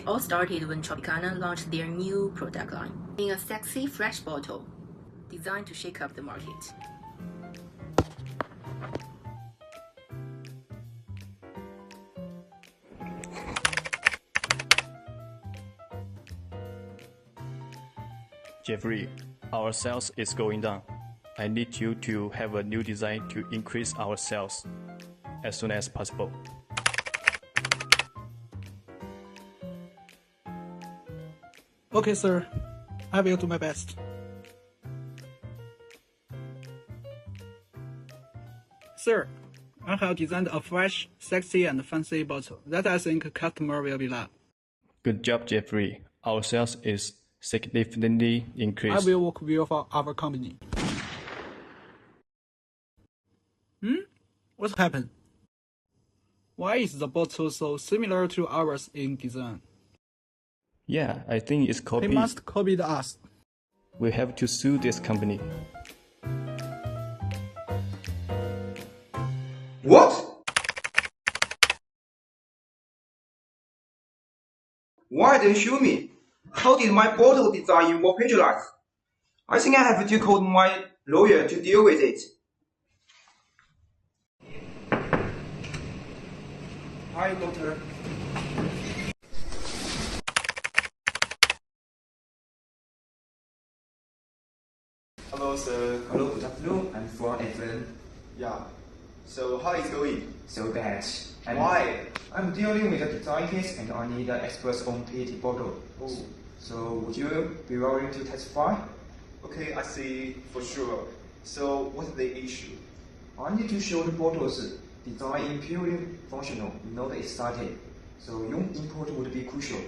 It all started when Tropicana launched their new product line in a sexy, fresh bottle designed to shake up the market. Jeffrey, our sales is going down. I need you to have a new design to increase our sales as soon as possible. Okay, sir. I will do my best. Sir, I have designed a fresh, sexy, and fancy bottle that I think customer will be love. Good job, Jeffrey. Our sales is significantly increased. I will work well for our company. What happened? Why is the bottle so similar to ours in design? Yeah, I think it's He copied. must copy us. We have to sue this company. What? Why didn't you show me? How did my bottle design more plagiarized? I think I have to call my lawyer to deal with it. Hi, doctor. Hello, sir. Hello, good afternoon. I'm from FN. Yeah. So how is it going? So bad. And Why? I'm dealing with a design case and I need an expert's own PET bottle. Oh. So would you be willing to testify? Okay, I see. For sure. So what's the issue? I need to show the bottles design in purely functional, not aesthetic. So your input would be crucial.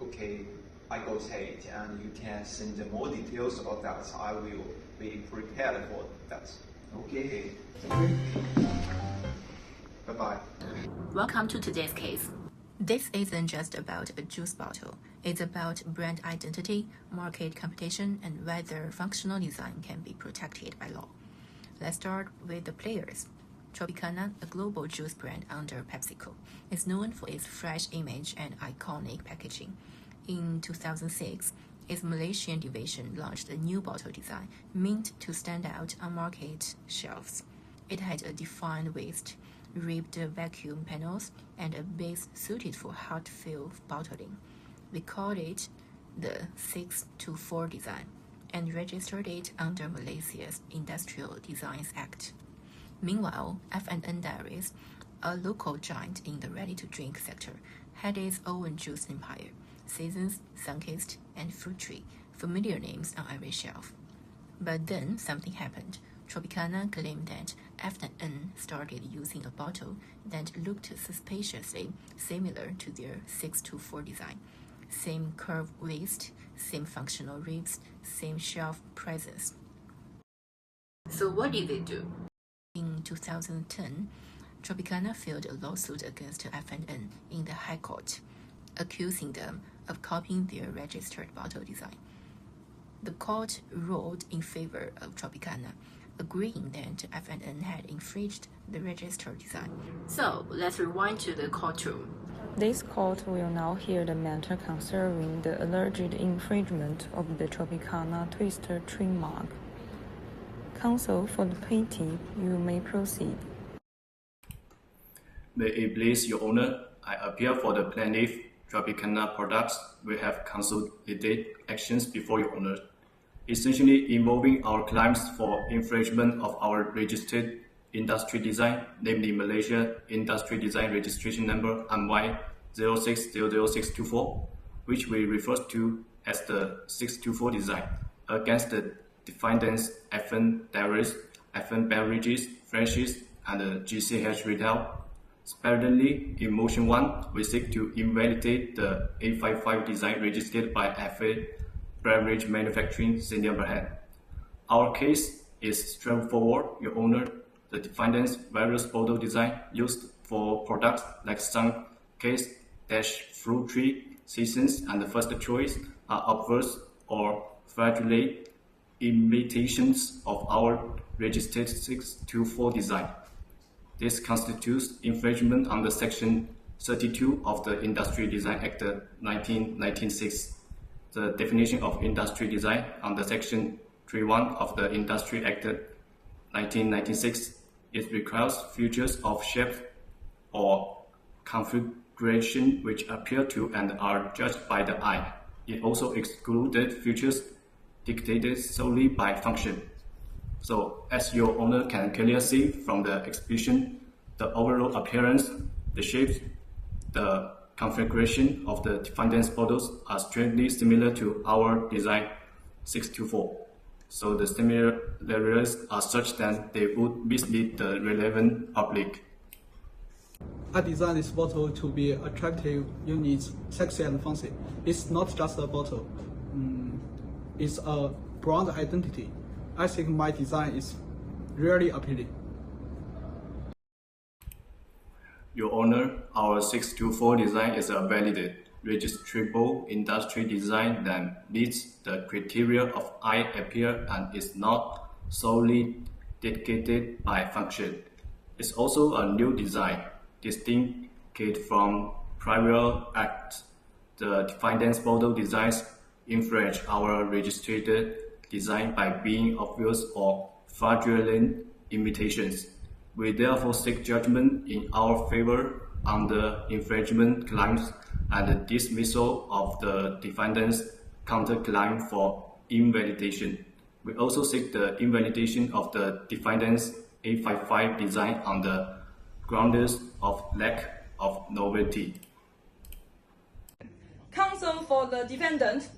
Okay, I got it, and you can send more details about that. I will be prepared for that. Okay. Thank you. Bye-bye. Welcome to today's case. This isn't just about a juice bottle. It's about brand identity, market competition, and whether functional design can be protected by law. Let's start with the players. Tropicana, a global juice brand under PepsiCo, is known for its fresh image and iconic packaging. In 2006, its Malaysian division launched a new bottle design meant to stand out on market shelves. It had a defined waist, ribbed vacuum panels, and a base suited for hot-fill bottling. We called it the 624 design and registered it under Malaysia's Industrial Designs Act. Meanwhile, F&N Dairies, a local giant in the ready-to-drink sector, had its own juice empire: Seasons, Sunkist, and Fruit Tree, familiar names on every shelf. But then something happened. Tropicana claimed that F&N started using a bottle that looked suspiciously similar to their 624 design. Same curved waist, same functional ribs, same shelf presence. So what did they do? In 2010, Tropicana filed a lawsuit against F&N in the High Court, accusing them of copying their registered bottle design. The court ruled in favor of Tropicana, agreeing that F&N had infringed the registered design. So let's rewind to the courtroom. This court will now hear the matter concerning the alleged infringement of the Tropicana Twister trademark. Counsel for the plaintiff, you may proceed. May it please your honor, I appeal for the plaintiff. Tropicana products will have consolidated actions before your honor, essentially involving our claims for infringement of our registered industry design, namely Malaysia Industry Design Registration Number MY06000624, which we refer to as the 624 design, against the defendants FN Dairies, FN Beverages, Freshies, and GCH Retail. Separately, in Motion 1, we seek to invalidate the 855 design registered by FA Beverage Manufacturing Senior Brand. Our case is straightforward, your honor. The defendant's various bottle design used for products like Sunkist, Fruit Tree, Seasons, and the First Choice are obverse or fraudulent imitations of our registered 624 design. This constitutes infringement under Section 32 of the Industry Design Act 1996. The definition of industry design under Section 3.1 of the Industry Act 1996, it requires features of shape or configuration which appear to and are judged by the eye. It also excluded features dictated solely by function. So, as your owner can clearly see from the exhibition, the overall appearance, the shapes, the configuration of the defendant's photos are strictly similar to our design 624. So the similarities are such that they would mislead the relevant public. I designed this bottle to be attractive, unique, sexy, and fancy. It's not just a bottle. It's a brand identity. I think my design is really appealing. Your Honor, our 624 design is a valid, registrable industry design that meets the criteria of eye appeal and is not solely dictated by function. It's also a new design, distinct from prior acts. The defendant's photo designs infringe our registered design by being obvious or fraudulent imitations. We therefore seek judgment in our favor on the infringement claims and the dismissal of the defendant's counterclaim for invalidation. We also seek the invalidation of the defendant's 855 design on the grounds of lack of novelty. Counsel for the defendant.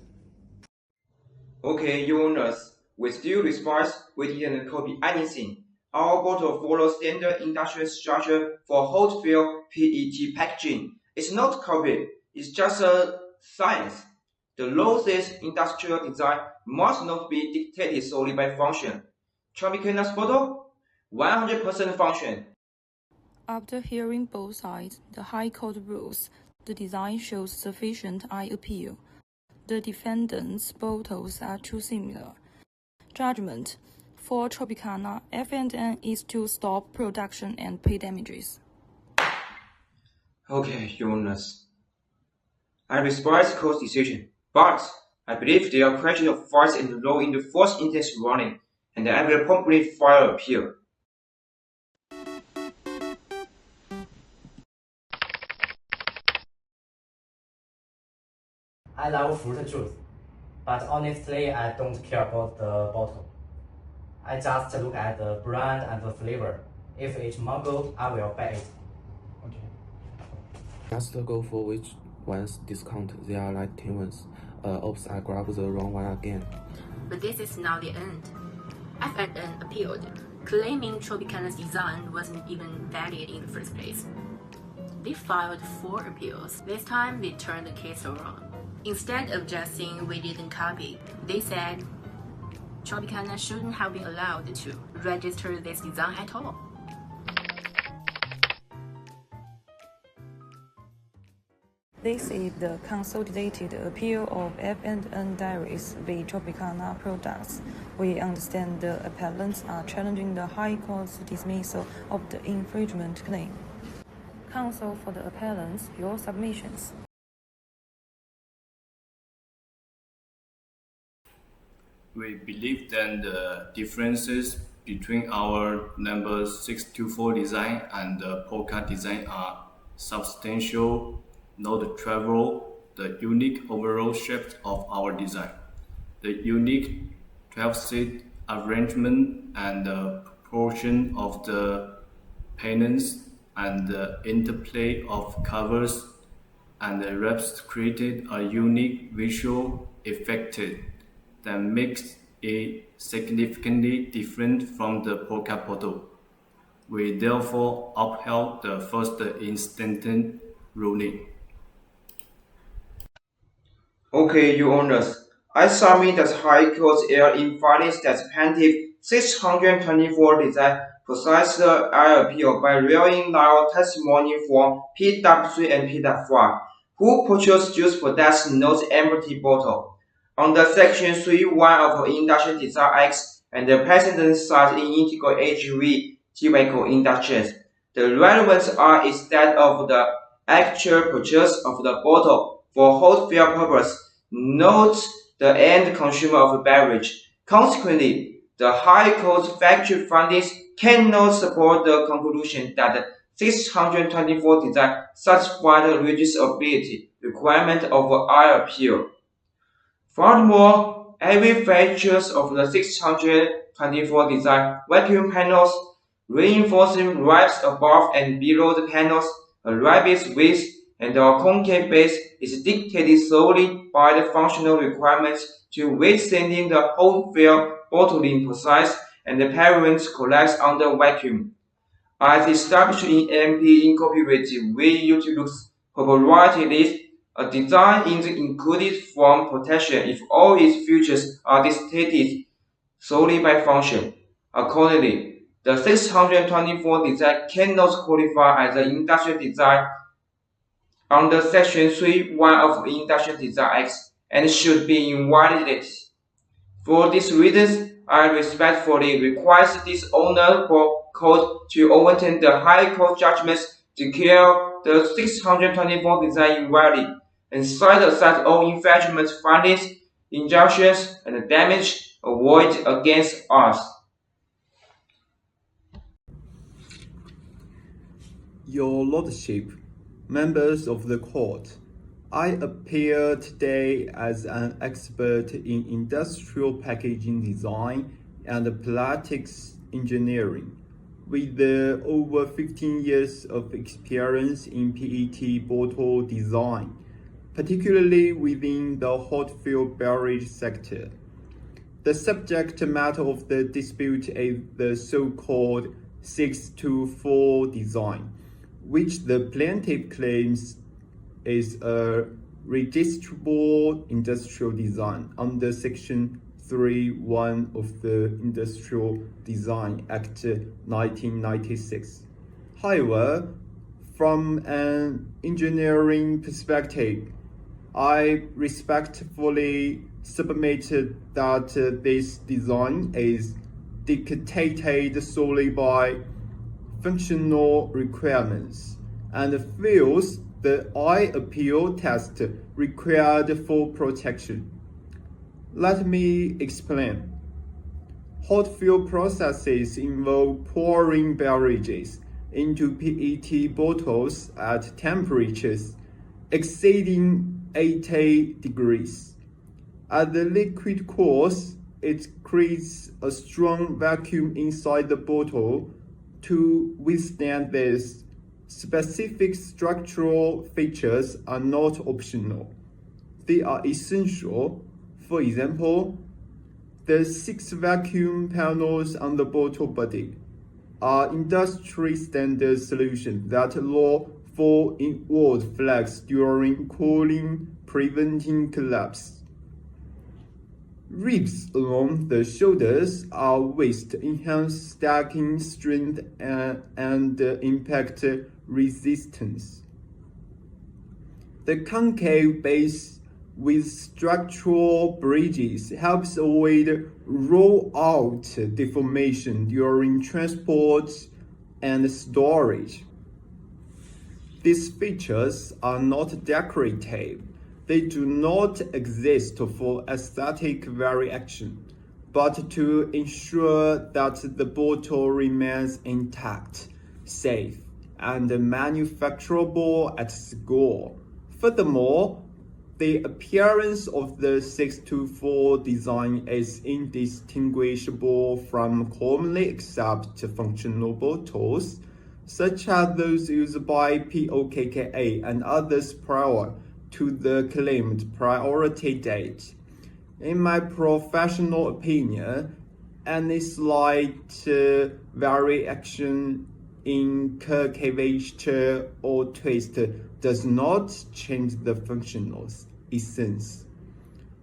Okay, Your Honors, with due respect, we didn't copy anything. Our bottle follows standard industrial structure for hot-fill PET packaging. It's not copied, it's just a science. The law says industrial design must not be dictated solely by function. Tropicana's bottle? 100% function. After hearing both sides, the High Court rules the design shows sufficient eye appeal. The defendant's bottles are too similar. Judgment. For Tropicana, F&N is to stop production and pay damages. Okay, Your Honors. I respect court's decision, but I believe there are questions of facts and law in the first instance running, and I will promptly file appeal. I love fruit juice, but honestly I don't care about the bottle. I just look at the brand and the flavor. If it's mango, I will buy it. Okay. Just go for which one's discount. They are like 10 ones. Oops, I grabbed the wrong one again. But this is not the end. F&N appealed, claiming Tropicana's design wasn't even valid in the first place. They filed 4 appeals. This time, they turned the case around. Instead of just saying we didn't copy, they said Tropicana shouldn't have been allowed to register this design at all. This is the consolidated appeal of F&N Dairies v. Tropicana products. We understand the appellants are challenging the High Court's dismissal of the infringement claim. Counsel for the appellants, your submissions. We believe that the differences between our number 624 design and the Polka design are substantial. Note the travel, the unique overall shape of our design, the unique 12-seat arrangement and the proportion of the panels and the interplay of covers and the wraps created a unique visual effect that makes it significantly different from the Polka bottle. We therefore upheld the first instance ruling. Okay, Your Honors, I submit that High Court's error in finding that plaintiff 624 design possessed the eye appeal by relying on testimony from PW3 and PW4, who purchased juice products not empty bottle. Under Section 3.1 of the Industrial Design Act and the precedent cited in Integral HV Chemical Industries, the relevance are instead of the actual purchase of the bottle for wholesale purpose, not the end consumer of the beverage. Consequently, the high-cost factory findings cannot support the conclusion that the 624 design satisfies the reducibility requirement of eye appeal. Furthermore, every feature of the 624 design vacuum panels, reinforcing ribs above and below the panels, a rib's width, and a concave base is dictated solely by the functional requirements to withstanding the wholesale bottling process and the parent collects under vacuum. As established in MP Incorporated, we utilize proprietary list. A design is included from protection if all its features are dictated solely by function. Accordingly, the 624 design cannot qualify as an industrial design under Section 3.1 of Industrial Design Act and should be invalidated. For these reasons, I respectfully request this honorable court to overturn the High Court judgments, declare the 624 design invalid, and set aside all infringement findings, injunctions, and damage awarded against us. Your Lordship, members of the court, I appear today as an expert in industrial packaging design and plastics engineering, with over 15 years of experience in PET bottle design, particularly within the hot filled beverage sector. The subject matter of the dispute is the so-called 624 design, which the plaintiff claims is a registrable industrial design under Section 3.1 of the Industrial Design Act 1996. However, from an engineering perspective, I respectfully submitted that this design is dictated solely by functional requirements and fails the eye appeal test required for protection. Let me explain. Hot fill processes involve pouring beverages into PET bottles at temperatures exceeding 80 degrees. As the liquid cools, it creates a strong vacuum inside the bottle. To withstand this, specific structural features are not optional. They are essential. For example, the 6 vacuum panels on the bottle body are industry standard solutions that allow for inward flex during cooling, preventing collapse. Ribs along the shoulders are with enhanced stacking strength and impact resistance. The concave base with structural bridges helps avoid roll-out deformation during transport and storage. These features are not decorative. They do not exist for aesthetic variation, but to ensure that the bottle remains intact, safe, and manufacturable at scale. Furthermore, the appearance of the 624 design is indistinguishable from commonly accepted functional bottles, such as those used by POKKA and others prior to the claimed priority date. In my professional opinion, any slight variation in curvature or twist does not change the functional essence,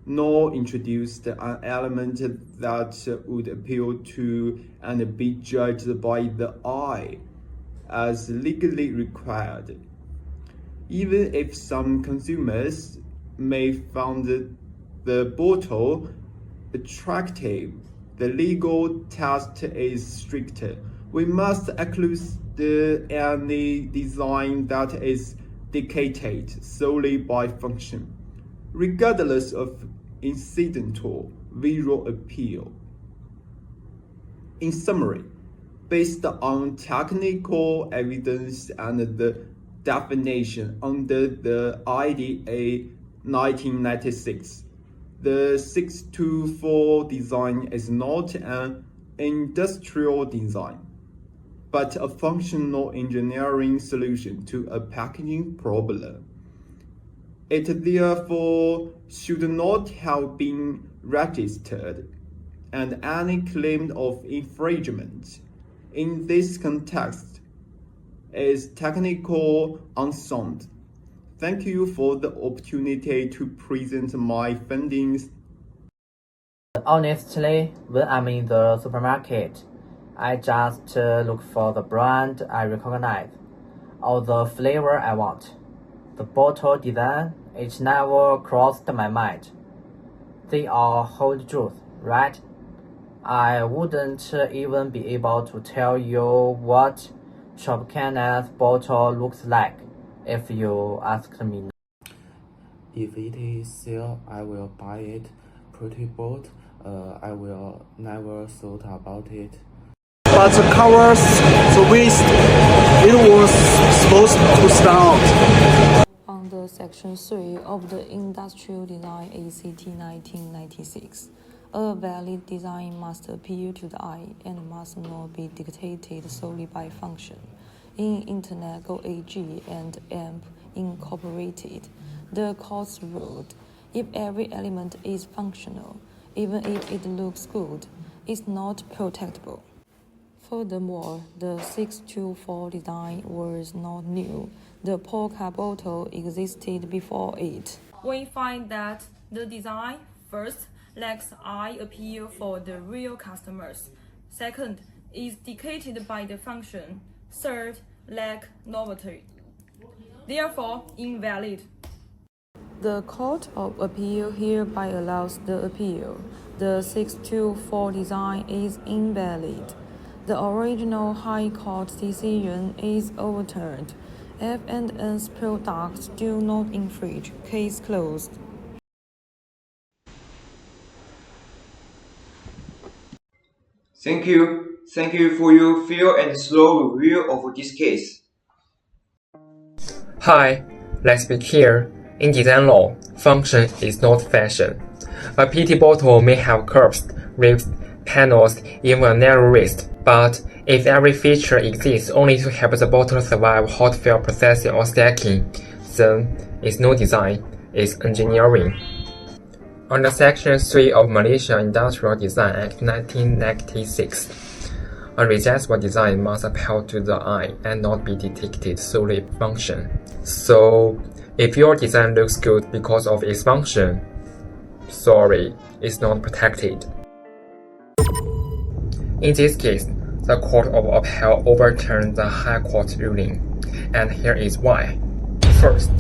nor introduce an element that would appeal to and be judged by the eye as legally required. Even if some consumers may find the bottle attractive, the legal test is stricter. We must exclude any design that is dictated solely by function, regardless of incidental visual appeal. In summary, based on technical evidence and the definition under the IDA 1996, the 624 design is not an industrial design, but a functional engineering solution to a packaging problem. It therefore should not have been registered, and any claim of infringement in this context is technical unsound. Thank you for the opportunity to present my findings. Honestly, when I'm in the supermarket, I just look for the brand I recognize or the flavor I want. The bottle design, it never crossed my mind. They all hold truth, right? I wouldn't even be able to tell you what Tropicana's bottle looks like if you asked me. If it is sale, I will buy it. Pretty bold, I will never thought about it. But the covers, the waist, it was supposed to stand out. Under Section 3 of the Industrial Design ACT 1996, a valid design must appeal to the eye and must not be dictated solely by function. In Internet Go AG and AMP Incorporated, the court ruled, if every element is functional, even if it looks good, it's not protectable. Furthermore, the 624 design was not new. The polka bottle existed before it. We find that the design, first, lacks eye appeal for the real customers. Second, is dictated by the function. Third, lack novelty. Therefore, invalid. The Court of Appeal hereby allows the appeal. The 624 design is invalid. The original High Court decision is overturned. F&N's products do not infringe. Case closed. Thank you. Thank you for your fair and slow review of this case. Hi, let's be clear. In design law, function is not fashion. A PT bottle may have curves, ribs, panels, even a narrow wrist, but if every feature exists only to help the bottle survive hot fill processing or stacking, then it's no design, it's engineering. Under Section 3 of Malaysia Industrial Design Act 1996, a rejectable design must appeal to the eye and not be dictated solely by function. So, if your design looks good because of its function, sorry, it's not protected. In this case, the Court of Appeal overturned the High Court ruling, and here is why. First,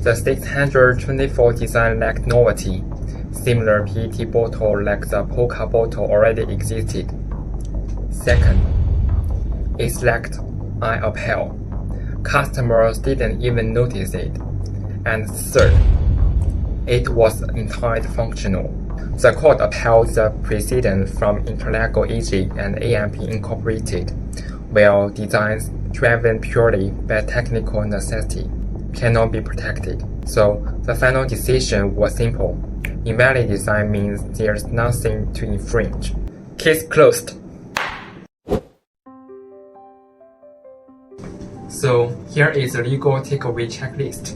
the 624 design lacked novelty. Similar PET bottle like the polka bottle already existed. Second, it lacked eye appeal. Customers didn't even notice it. And third, it was entirely functional. The court upheld the precedent from Interlego AG and AMP Incorporated, while designs driven purely by technical necessity cannot be protected. So the final decision was simple. Invalid design means there's nothing to infringe. Case closed. So here is a legal takeaway checklist.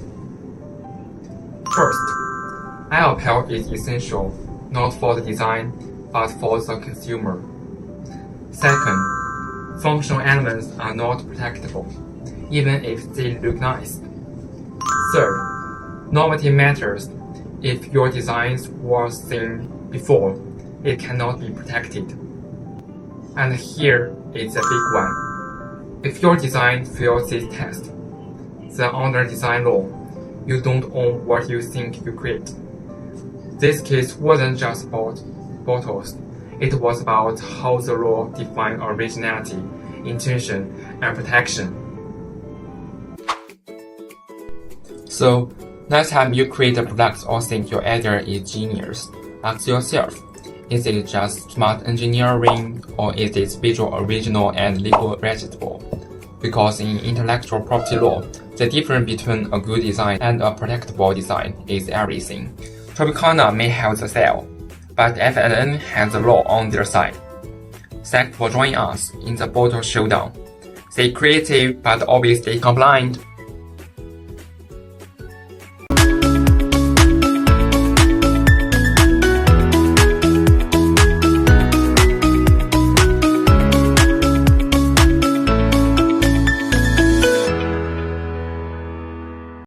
First, eye appeal is essential, not for the design, but for the consumer. Second, functional elements are not protectable, even if they look nice. Third, novelty matters. If your designs were seen before, it cannot be protected. And here is a big one. If your design fails this test, then under design law, you don't own what you think you create. This case wasn't just about bottles. It was about how the law defined originality, intention, and protection. So, next time you create a product or think your idea is genius, ask yourself, is it just smart engineering or is it visual original and legal registrable? Because in intellectual property law, the difference between a good design and a protectable design is everything. Tropicana may have the sale, but FNN has the law on their side. Thanks for joining us in the bottle showdown. Stay creative but obviously compliant.